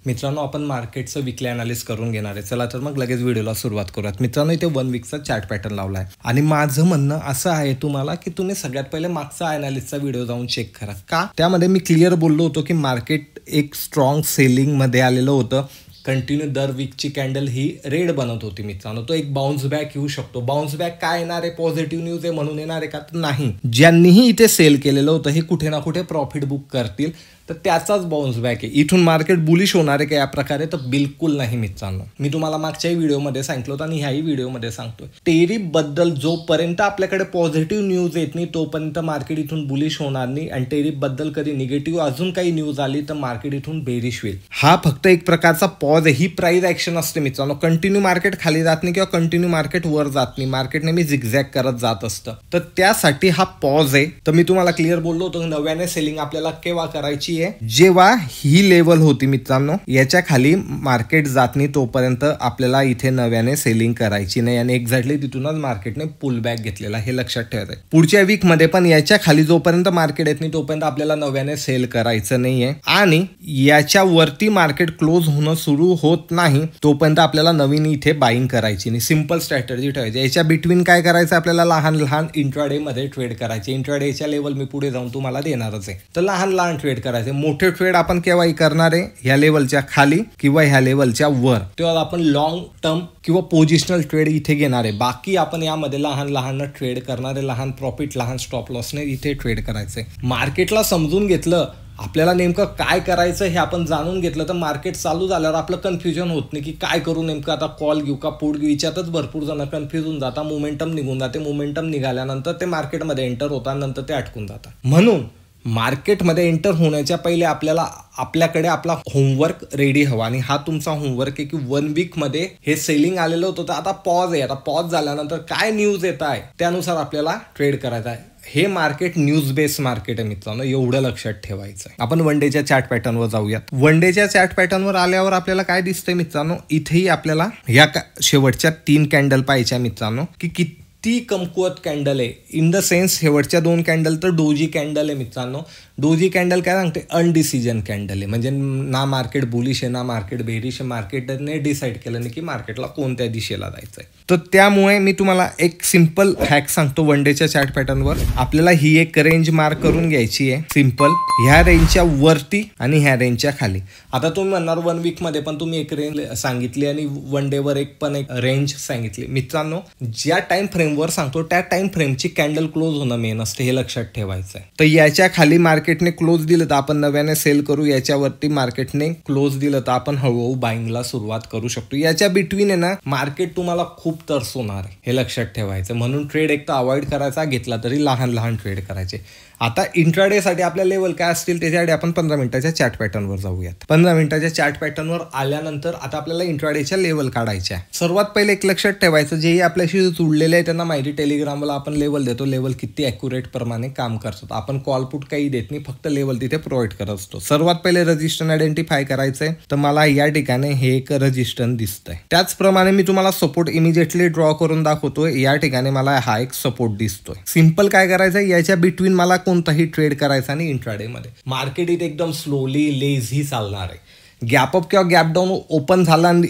मित्रांनो, आपण मार्केटचं वीकली ॲनालिसिस करून घेणार आहे. चला तर मग लगेच व्हिडिओला सुरुवात करूयात. मित्रांनो, इथे 1 वीकचा चार्ट पॅटर्न लावला आहे आणि माझं म्हणणं असं आहे तुम्हाला की तुम्ही सगळ्यात पहिले मागचा ॲनालिसिसचा व्हिडिओ जाऊन चेक करा. का? त्यामध्ये मी क्लिअर बोललो होतो की मार्केट एक स्ट्रॉंग सेलिंगमध्ये आलेलं होतं. कंटिन्यू दर वीकची कॅन्डल ही रेड बनत होती. मित्रांनो, तो एक बाउन्स बॅक येऊ शकतो. बाउन्स बॅक काय येणार आहे? पॉझिटिव्ह न्यूज आहे म्हणून येणार आहे का? तर नाही. ज्यांनीही इथे सेल केलेलं होतं हे कुठे ना कुठे प्रॉफिट बुक करतील, तर त्याचाच बाउन्स बॅक आहे. इथून मार्केट बुलिश होणार आहे का या प्रकारे? तर बिलकुल नाही. मित्रांनो, मी तुम्हाला मागच्याही व्हिडिओमध्ये सांगितलं होतं आणि ह्याही व्हिडिओमध्ये सांगतोय, टेरिफबद्दल जोपर्यंत आपल्याकडे पॉझिटिव्ह न्यूज येत नाही तोपर्यंत मार्केट इथून बुलिश होणार नाही आणि टेरिफबद्दल कधी निगेटिव्ह अजून काही न्यूज आली तर मार्केट इथून बेरिश होईल. हा फक्त एक प्रकारचा पॉज आहे. ही प्राइस ॲक्शन असते मित्रांनो. कंटिन्यू मार्केट खाली जात नाही किंवा कंटिन्यू मार्केट वर जात नाही. मार्केट नेहमी झिगझॅग करत जात असतं. तर त्यासाठी हा पॉज आहे. तर मी तुम्हाला क्लिअर बोललो होतो की नव्याने सेलिंग आपल्याला केव्हा करायची, जेव्हा ही लेवल होती मित्रांनो, याच्या खाली मार्केट जात नाही तोपर्यंत आपल्याला इथे नव्याने सेलिंग करायची नाही आणि एक्झॅक्टली तिथूनच मार्केटने पुल बॅक घेतलेला, हे लक्षात ठेवायचं. पुढच्या वीक मध्ये पण याच्या खाली जोपर्यंत मार्केट येत नाही तोपर्यंत आपल्याला नव्याने सेल करायचं नाहीये आणि याच्या वरती मार्केट क्लोज होणं सुरू होत नाही तोपर्यंत आपल्याला नवीन इथे बाईंग करायची नाही. सिंपल स्ट्रॅटेजी ठेवायची. याच्या बिटवीन काय करायचं? आपल्याला लहान लहान इंट्राडे मध्ये ट्रेड करायचे. इंट्राडेच्या लेवल मी पुढे जाऊन तुम्हाला देणारच आहे. तर लहान लहान ट्रेड करायचे. मोठे ट्रेड आपण केव्हाही करणार आहे ह्या लेवलच्या खाली किंवा ह्या लेवलच्या वर, तेव्हा आपण लॉंग टर्म किंवा पोझिशनल ट्रेड इथे घेणार आहे. बाकी आपण यामध्ये लहान लहान ट्रेड करणार आहे. लहान प्रॉफिट लहान स्टॉप लॉसने इथे ट्रेड करायचंय. मार्केटला समजून घेतलं, आपल्याला नेमकं काय करायचं हे आपण जाणून घेतलं, तर मार्केट चालू झाल्यावर आपलं कन्फ्युजन होत नाही की काय करू, नेमकं आता कॉल घेऊ का पुट घेऊ. याच्यातच भरपूर जण कन्फ्युज होऊन जातात. मोमेंटम निघून जाते. मोमेंटम निघाल्यानंतर ते मार्केटमध्ये एंटर होतात, नंतर ते अटकून जातात. म्हणून मार्केटमध्ये एंटर होण्याच्या पहिले आपल्याकडे आपला होमवर्क रेडी हवा आणि हा तुमचा होमवर्क आहे की 1 वीकमध्ये हे सेलिंग आलेलं होतं, तर आता पॉज आहे. आता पॉज झाल्यानंतर काय न्यूज येत आहे त्यानुसार आपल्याला ट्रेड करायचा आहे. हे मार्केट न्यूज बेस्ड मार्केट आहे मित्रांनो, एवढं लक्षात ठेवायचं आहे. आपण वन डेच्या चार्ट पॅटर्नवर जाऊयात. वन डेच्या चार्ट पॅटर्नवर आल्यावर आपल्याला काय दिसतंय मित्रांनो, इथेही आपल्याला या शेवटच्या 3 कॅन्डल पाहायच्या मित्रांनो की किती कमकुवत कॅन्डल आहे. इन द सेन्स शेवटच्या 2 कॅन्डल तर डोजी कॅन्डल आहे मित्रांनो. डोजी कॅन्डल काय सांगते? अनडिसिजन कॅन्डल आहे. म्हणजे ना मार्केट बुलिश आहे ना मार्केट बेरिश आहे. मार्केटने डिसाईड केलं नाही की मार्केटला कोणत्या दिशेला जायचं आहे. तर त्यामुळे मी तुम्हाला एक सिंपल हॅक सांगतो. वन डेच्या चार्ट पॅटर्नवर आपल्याला ही एक रेंज मार्क करून घ्यायची आहे. सिंपल, ह्या रेंजच्या वरती आणि ह्या रेंजच्या खाली. आता तुम्ही म्हणणार 1 वीकमध्ये पण तुम्ही एक रेंज सांगितली आणि वन डेवर एक रेंज सांगितली. मित्रांनो, ज्या टाइम फ्रेमवर सांगतो त्या टाइम फ्रेमची कॅन्डल क्लोज होणं मेन असते, हे लक्षात ठेवायचं आहे. तर याच्या खाली मार्केटने क्लोज दिलं तर आपण नव्याने सेल करू. याच्यावरती मार्केटने क्लोज दिलं तर आपण हळूहळू बाईंगला सुरुवात करू शकतो. याच्या बिटवीन आहे ना मार्केट तुम्हाला खूप तरसवणार आहे, हे लक्षात ठेवायचं. म्हणून ट्रेड एक तर अवॉइड करायचा, घेतला तरी लहान लहान ट्रेड करायचे. आता इंट्राडेसाठी आपल्या लेवल काय असतील त्याच्यासाठी आपण 15 मिनिटाच्या चार्ट पॅटर्नवर जाऊयात. 15 मिनिटाच्या चार्ट पॅटर्नवर आल्यानंतर आता आपल्याला इंट्राडेच्या लेवल काढायच्या. सर्वात पहिले एक लक्षात ठेवायचं, जेही आपल्याशी जुळलेले आहे त्यांना माहिती, टेलिग्रामला आपण लेवल देतो. लेवल किती ॲक्युरेट प्रमाणे काम करतात. आपण कॉल पुट काही देत नाही, फक्त लेवल तिथे प्रोव्हाइड करत असतो. सर्वात पहिले रजिस्टन आयडेंटिफाय करायचंय. तर मला या ठिकाणी हे एक रजिस्टन दिसतंय. त्याचप्रमाणे मी तुम्हाला सपोर्ट इमिजिएटली ड्रॉ करून दाखवतोय. या ठिकाणी मला हा एक सपोर्ट दिसतोय. सिंपल काय करायचं, याच्या बिटवीन मला कोणताही ट्रेड करायचा आणि इंट्राडे मध्ये मार्केट इथे एकदम स्लोली लेझी चालणार आहे. गॅपअप किंवा गॅप डाऊन ओपन झाला आणि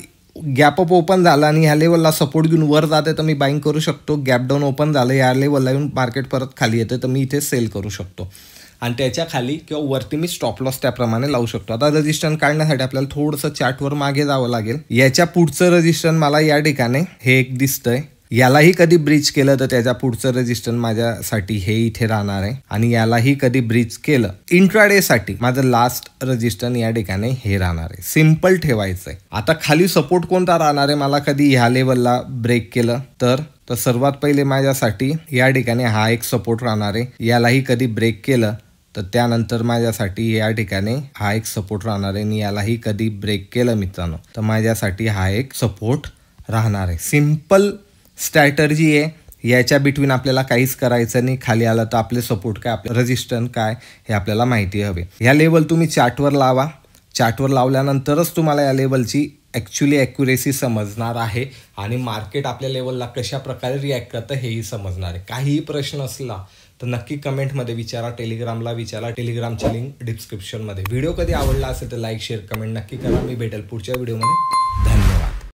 गॅपअप ओपन झाला आणि ह्या लेवलला सपोर्ट घेऊन वर जाते तर मी बाईंग करू शकतो. गॅप डाऊन ओपन झालं, या लेवलला येऊन मार्केट परत खाली येते तर मी इथे सेल करू शकतो आणि त्याच्या खाली किंवा वरती मी स्टॉप लॉस त्याप्रमाणे लावू शकतो. आता रजिस्टन काढण्यासाठी आपल्याला थोडंसं चार्टवर मागे जावं लागेल. याच्या पुढचं रजिस्टन मला या ठिकाणी हे एक दिसतंय. यालाही कधी ब्रिज केलं तर त्याच्या पुढचं रजिस्टर माझ्यासाठी हे इथे राहणार आहे आणि यालाही कधी ब्रिज केलं इंट्राडेसाठी माझं लास्ट रजिस्टर या ठिकाणी हे राहणार आहे. सिंपल ठेवायचं आहे. आता खाली सपोर्ट कोणता राहणार आहे, मला कधी ह्या लेवलला ब्रेक केलं तर सर्वात पहिले माझ्यासाठी या ठिकाणी हा एक सपोर्ट राहणार आहे. यालाही कधी ब्रेक केलं तर त्यानंतर माझ्यासाठी या ठिकाणी हा एक सपोर्ट राहणार आहे आणि यालाही कधी ब्रेक केलं मित्रांनो तर माझ्यासाठी हा एक सपोर्ट राहणार आहे. सिंपल स्ट्रॅटर्जी आहे. याच्या बिटवीन आपल्याला काहीच करायचं नाही. खाली आलं तर आपले सपोर्ट काय, आपलं रजिस्टन्स काय हे आपल्याला माहिती हवे. ह्या लेवल तुम्ही चार्टवर लावा. चार्टवर लावल्यानंतरच तुम्हाला या लेवलची ॲक्च्युली ॲक्युरेसी समजणार आहे आणि मार्केट आपल्या लेवलला कशा प्रकारे रिॲक्ट करतं हेही समजणार आहे. काहीही प्रश्न असला तर नक्की कमेंटमध्ये विचारा, टेलिग्रामला विचारा, टेलिग्रामची लिंक डिस्क्रिप्शनमध्ये. व्हिडिओ कधी आवडला असेल तर लाईक शेअर कमेंट नक्की करा. मी भेटेल पुढच्या व्हिडिओमध्ये. धन्यवाद.